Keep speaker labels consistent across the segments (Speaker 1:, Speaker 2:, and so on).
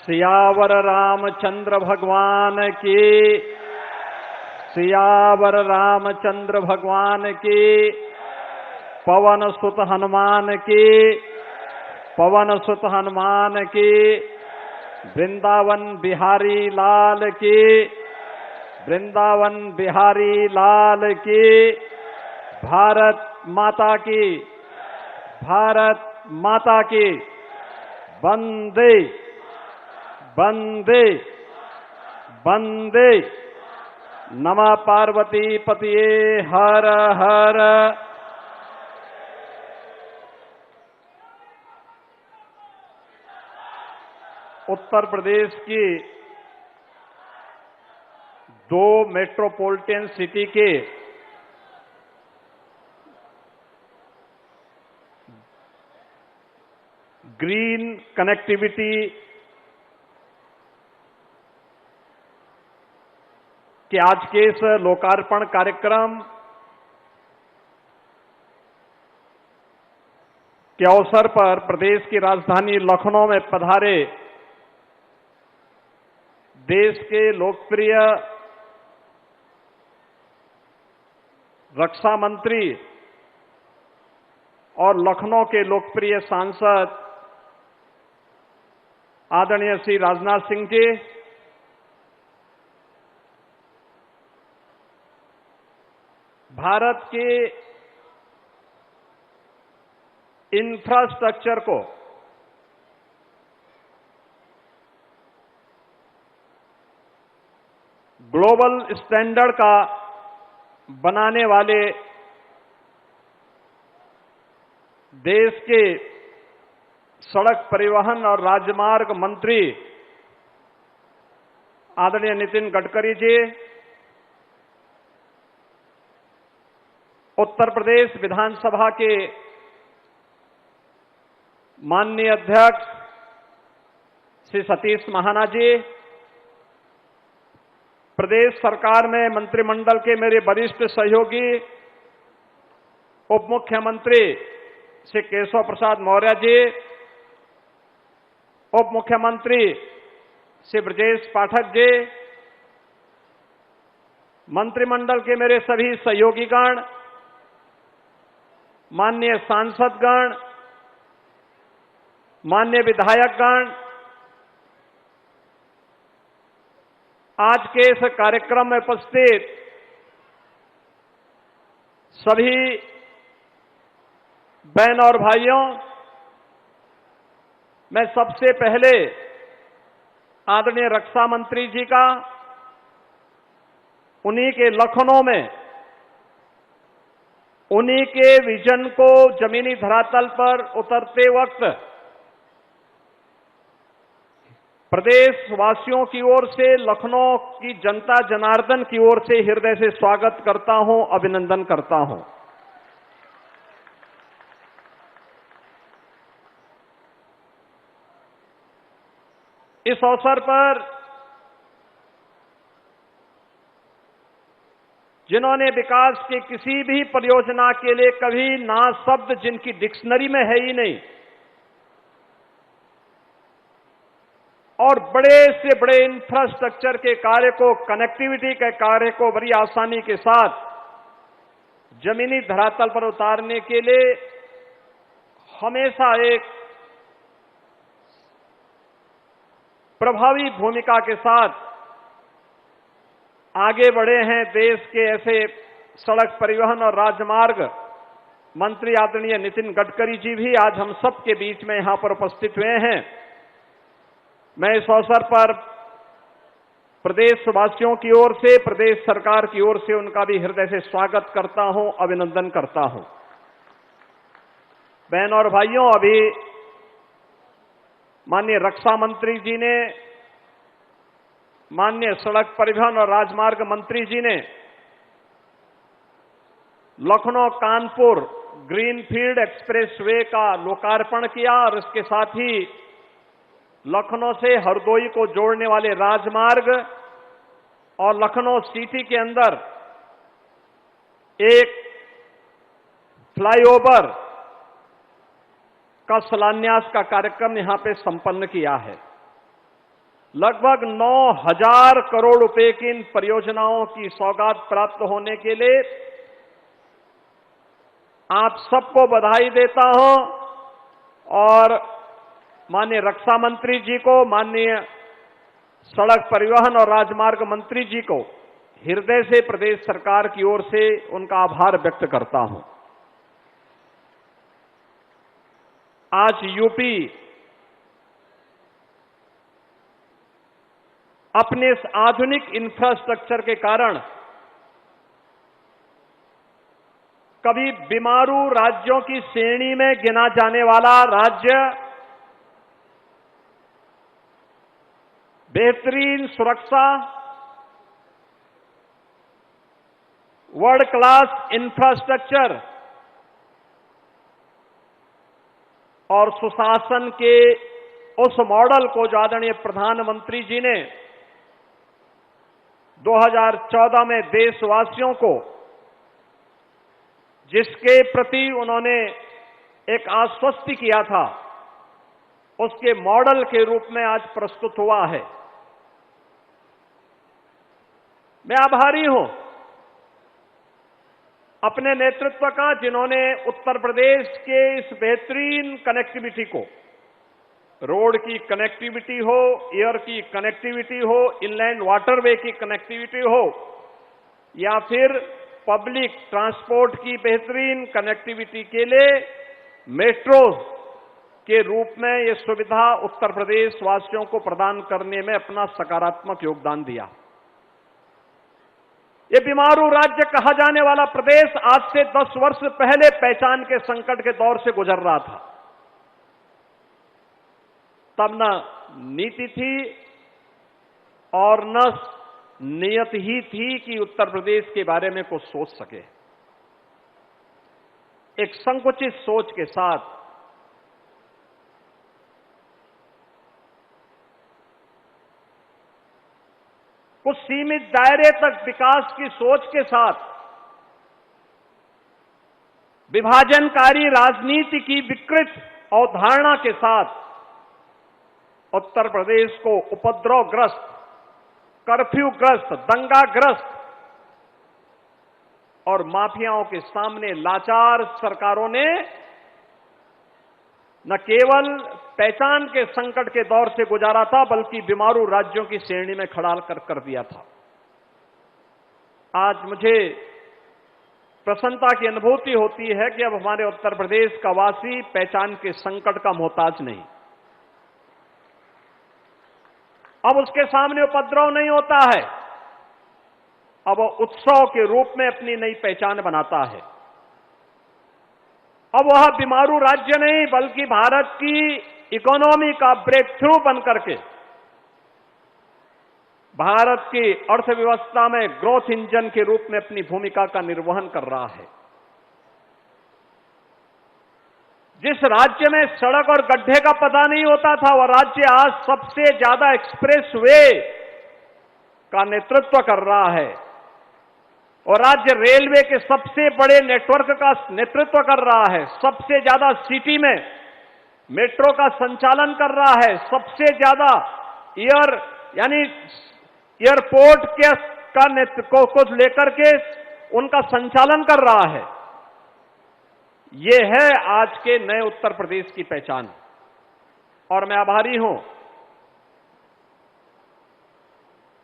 Speaker 1: सियावर रामचंद्र भगवान की, सियावर रामचंद्र भगवान की, पवन सुत हनुमान की, पवन सुत हनुमान की, वृंदावन बिहारी लाल की, वृंदावन बिहारी लाल की, भारत माता की, भारत माता की, वंदे वंदे वंदे। नमः पार्वती पतिये हर हर। उत्तर प्रदेश की 2 मेट्रोपॉलिटन सिटी के ग्रीन कनेक्टिविटी के आज के इस लोकार्पण कार्यक्रम के अवसर पर प्रदेश की राजधानी लखनऊ में पधारे देश के लोकप्रिय रक्षा मंत्री और लखनऊ के लोकप्रिय सांसद आदरणीय श्री राजनाथ सिंह जी, भारत के इंफ्रास्ट्रक्चर को ग्लोबल स्टैंडर्ड का बनाने वाले देश के सड़क परिवहन और राजमार्ग मंत्री आदरणीय नितिन गडकरी जी, उत्तर प्रदेश विधानसभा के माननीय अध्यक्ष श्री सतीश महाना जी, प्रदेश सरकार में मंत्रिमंडल के मेरे वरिष्ठ सहयोगी उप मुख्यमंत्री श्री केशव प्रसाद मौर्य जी, उप मुख्यमंत्री श्री ब्रजेश पाठक जी, मंत्रिमंडल के मेरे सभी सहयोगीगण, माननीय सांसदगण, माननीय विधायकगण, आज के इस कार्यक्रम में उपस्थित सभी बहन और भाइयों, मैं सबसे पहले आदरणीय रक्षा मंत्री जी का उन्हीं के लखनऊ में उन्हीं के विजन को जमीनी धरातल पर उतरते वक्त प्रदेश वासियों की ओर से, लखनऊ की जनता जनार्दन की ओर से हृदय से स्वागत करता हूं, अभिनंदन करता हूं। इस अवसर पर जिन्होंने विकास की किसी भी परियोजना के लिए कभी ना शब्द जिनकी डिक्शनरी में है ही नहीं और बड़े से बड़े इंफ्रास्ट्रक्चर के कार्य को, कनेक्टिविटी के कार्य को बड़ी आसानी के साथ जमीनी धरातल पर उतारने के लिए हमेशा एक प्रभावी भूमिका के साथ आगे बढ़े हैं देश के ऐसे सड़क परिवहन और राजमार्ग मंत्री आदरणीय नितिन गडकरी जी भी आज हम सब के बीच में यहां पर उपस्थित हुए हैं। मैं इस अवसर पर प्रदेशवासियों की ओर से, प्रदेश सरकार की ओर से उनका भी हृदय से स्वागत करता हूं, अभिनंदन करता हूं। बहन और भाइयों, अभी माननीय रक्षा मंत्री जी ने, माननीय सड़क परिवहन और राजमार्ग मंत्री जी ने लखनऊ कानपुर ग्रीनफील्ड एक्सप्रेसवे का लोकार्पण किया और इसके साथ ही लखनऊ से हरदोई को जोड़ने वाले राजमार्ग और लखनऊ सिटी के अंदर एक फ्लाईओवर का शिलान्यास का कार्यक्रम यहां पे संपन्न किया है। लगभग 9,000 करोड़ रुपए की इन परियोजनाओं की सौगात प्राप्त होने के लिए आप सबको बधाई देता हूं और माननीय रक्षा मंत्री जी को, माननीय सड़क परिवहन और राजमार्ग मंत्री जी को हृदय से प्रदेश सरकार की ओर से उनका आभार व्यक्त करता हूं। आज यूपी अपने इस आधुनिक इंफ्रास्ट्रक्चर के कारण कभी बीमारू राज्यों की श्रेणी में गिना जाने वाला राज्य, बेहतरीन सुरक्षा, वर्ल्ड क्लास इंफ्रास्ट्रक्चर और सुशासन के उस मॉडल को जो आदरणीय प्रधानमंत्री जी ने 2014 में देशवासियों को, जिसके प्रति उन्होंने एक आश्वस्ति किया था, उसके मॉडल के रूप में आज प्रस्तुत हुआ है। मैं आभारी हूं अपने नेतृत्व का, जिन्होंने उत्तर प्रदेश के इस बेहतरीन कनेक्टिविटी को, रोड की कनेक्टिविटी हो, एयर की कनेक्टिविटी हो, इनलैंड वाटरवे की कनेक्टिविटी हो या फिर पब्लिक ट्रांसपोर्ट की बेहतरीन कनेक्टिविटी के लिए मेट्रोज के रूप में यह सुविधा उत्तर प्रदेश वासियों को प्रदान करने में अपना सकारात्मक योगदान दिया। ये बीमारू राज्य कहा जाने वाला प्रदेश आज से 10 वर्ष पहले पहचान के संकट के दौर से गुजर रहा था। तब न नीति थी और न नियत ही थी कि उत्तर प्रदेश के बारे में कुछ सोच सके। एक संकुचित सोच के साथ कुछ सीमित दायरे तक विकास की सोच के साथ विभाजनकारी राजनीति की विकृत अवधारणा के साथ उत्तर प्रदेश को उपद्रवग्रस्त, कर्फ्यूग्रस्त, दंगाग्रस्त और माफियाओं के सामने लाचार सरकारों ने न केवल पहचान के संकट के दौर से गुजारा था, बल्कि बीमारू राज्यों की श्रेणी में खड़ा कर दिया था। आज मुझे प्रसन्नता की अनुभूति होती है कि अब हमारे उत्तर प्रदेश का वासी पहचान के संकट का मोहताज नहीं। अब उसके सामने उपद्रव नहीं होता है, अब वो उत्सव के रूप में अपनी नई पहचान बनाता है। अब वह बीमारू राज्य नहीं, बल्कि भारत की इकोनॉमी का ब्रेक थ्रू बनकर के भारत की अर्थव्यवस्था में ग्रोथ इंजन के रूप में अपनी भूमिका का निर्वहन कर रहा है। जिस राज्य में सड़क और गड्ढे का पता नहीं होता था, वह राज्य आज सबसे ज्यादा एक्सप्रेसवे का नेतृत्व कर रहा है और राज्य रेलवे के सबसे बड़े नेटवर्क का नेतृत्व कर रहा है, सबसे ज्यादा सिटी में मेट्रो का संचालन कर रहा है, सबसे ज्यादा एयरपोर्ट का नेतृत्व को लेकर के उनका संचालन कर रहा है। ये है आज के नए उत्तर प्रदेश की पहचान और मैं आभारी हूं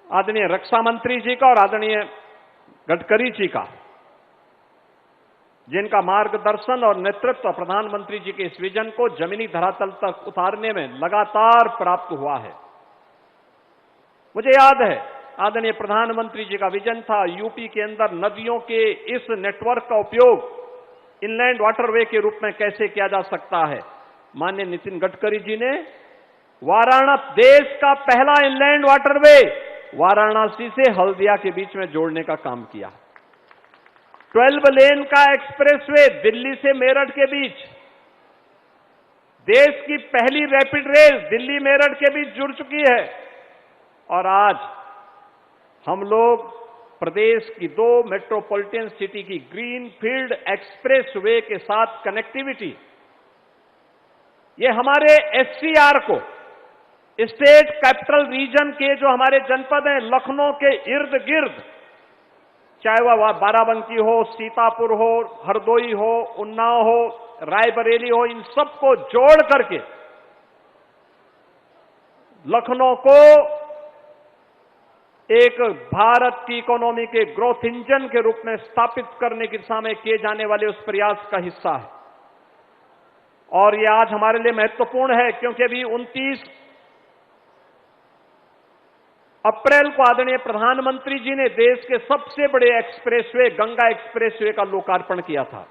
Speaker 1: आदरणीय रक्षा मंत्री जी का और आदरणीय गडकरी जी का, जिनका मार्गदर्शन और नेतृत्व प्रधानमंत्री जी के इस विजन को जमीनी धरातल तक उतारने में लगातार प्राप्त हुआ है। मुझे याद है आदरणीय प्रधानमंत्री जी का विजन था यूपी के अंदर नदियों के इस नेटवर्क का उपयोग इनलैंड वाटरवे के रूप में कैसे किया जा सकता है। माननीय नितिन गडकरी जी ने वाराणसी, देश का पहला इनलैंड वाटरवे वाराणसी से हल्दिया के बीच में जोड़ने का काम किया। 12 लेन का एक्सप्रेसवे दिल्ली से मेरठ के बीच, देश की पहली रैपिड रेल दिल्ली मेरठ के बीच जुड़ चुकी है और आज हम लोग प्रदेश की 2 मेट्रोपॉलिटन सिटी की ग्रीन फील्ड एक्सप्रेसवे के साथ कनेक्टिविटी, ये हमारे एससीआर को, स्टेट कैपिटल रीजन के जो हमारे जनपद हैं, लखनऊ के इर्द गिर्द, चाहे वह बाराबंकी हो, सीतापुर हो, हरदोई हो, उन्नाव हो, रायबरेली हो, इन सबको जोड़ करके लखनऊ को एक भारत की इकोनॉमी के ग्रोथ इंजन के रूप में स्थापित करने की दिशा में किए जाने वाले उस प्रयास का हिस्सा है। और यह आज हमारे लिए महत्वपूर्ण है क्योंकि अभी 29 अप्रैल को आदरणीय प्रधानमंत्री जी ने देश के सबसे बड़े एक्सप्रेसवे गंगा एक्सप्रेसवे का लोकार्पण किया था।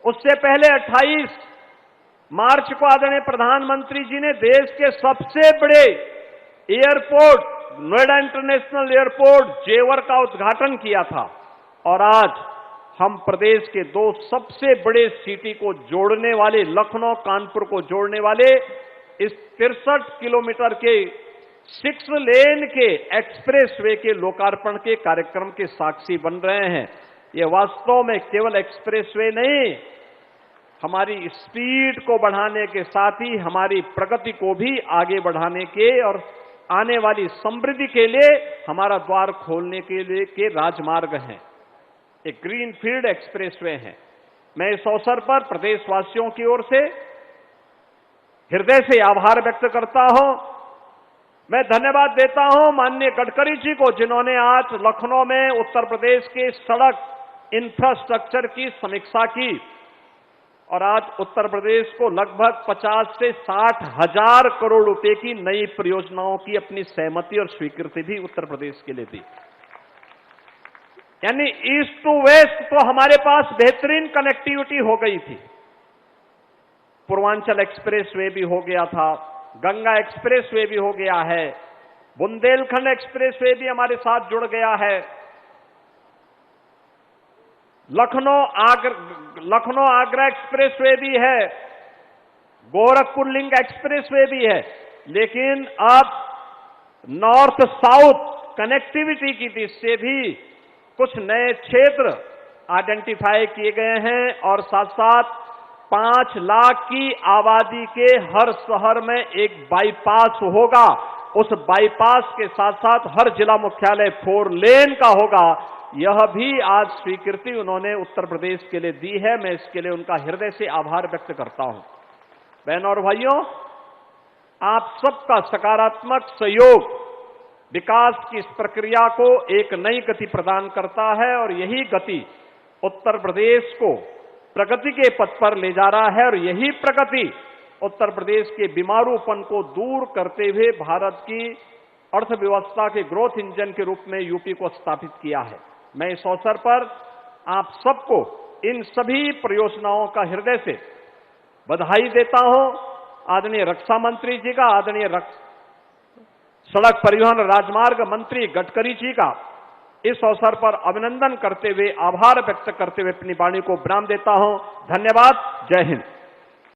Speaker 1: उससे पहले 28 मार्च को आदरणीय प्रधानमंत्री जी ने देश के सबसे बड़े एयरपोर्ट नोएडा इंटरनेशनल एयरपोर्ट जेवर का उद्घाटन किया था। और आज हम प्रदेश के दो सबसे बड़े सिटी को जोड़ने वाले, लखनऊ कानपुर को जोड़ने वाले इस 63 किलोमीटर के 6 लेन के एक्सप्रेसवे के लोकार्पण के कार्यक्रम के साक्षी बन रहे हैं। यह वास्तव में केवल एक्सप्रेसवे नहीं, हमारी स्पीड को बढ़ाने के साथ ही हमारी प्रगति को भी आगे बढ़ाने के और आने वाली समृद्धि के लिए हमारा द्वार खोलने के लिए के राजमार्ग हैं। एक ग्रीनफील्ड एक्सप्रेसवे है। मैं इस अवसर पर प्रदेशवासियों की ओर से हृदय से आभार व्यक्त करता हूं। मैं धन्यवाद देता हूं माननीय गडकरी जी को, जिन्होंने आज लखनऊ में उत्तर प्रदेश के सड़क इंफ्रास्ट्रक्चर की समीक्षा की और आज उत्तर प्रदेश को लगभग 50 से 60 हजार करोड़ रुपए की नई परियोजनाओं की अपनी सहमति और स्वीकृति भी उत्तर प्रदेश के लिए दी। यानी ईस्ट टू वेस्ट तो हमारे पास बेहतरीन कनेक्टिविटी हो गई थी। पूर्वांचल एक्सप्रेसवे भी हो गया था, गंगा एक्सप्रेसवे भी हो गया है, बुंदेलखंड एक्सप्रेसवे भी हमारे साथ जुड़ गया है, लखनऊ आगरा एक्सप्रेसवे भी है, गोरखपुर लिंक एक्सप्रेसवे भी है। लेकिन अब नॉर्थ साउथ कनेक्टिविटी की दृष्टि से भी कुछ नए क्षेत्र आइडेंटिफाई किए गए हैं और साथ साथ 5 लाख की आबादी के हर शहर में एक बाईपास होगा। उस बाईपास के साथ साथ हर जिला मुख्यालय 4 लेन का होगा। यह भी आज स्वीकृति उन्होंने उत्तर प्रदेश के लिए दी है। मैं इसके लिए उनका हृदय से आभार व्यक्त करता हूं। बहनों और भाइयों, आप सबका सकारात्मक सहयोग विकास की इस प्रक्रिया को एक नई गति प्रदान करता है और यही गति उत्तर प्रदेश को प्रगति के पथ पर ले जा रहा है और यही प्रगति उत्तर प्रदेश के बीमारूपन को दूर करते हुए भारत की अर्थव्यवस्था के ग्रोथ इंजन के रूप में यूपी को स्थापित किया है। मैं इस अवसर पर आप सबको इन सभी परियोजनाओं का हृदय से बधाई देता हूं। आदरणीय रक्षा मंत्री जी का, आदरणीय सड़क परिवहन राजमार्ग मंत्री गडकरी जी का इस अवसर पर अभिनंदन करते हुए, आभार व्यक्त करते हुए अपनी वाणी को विराम देता हूं। धन्यवाद। जय हिंद।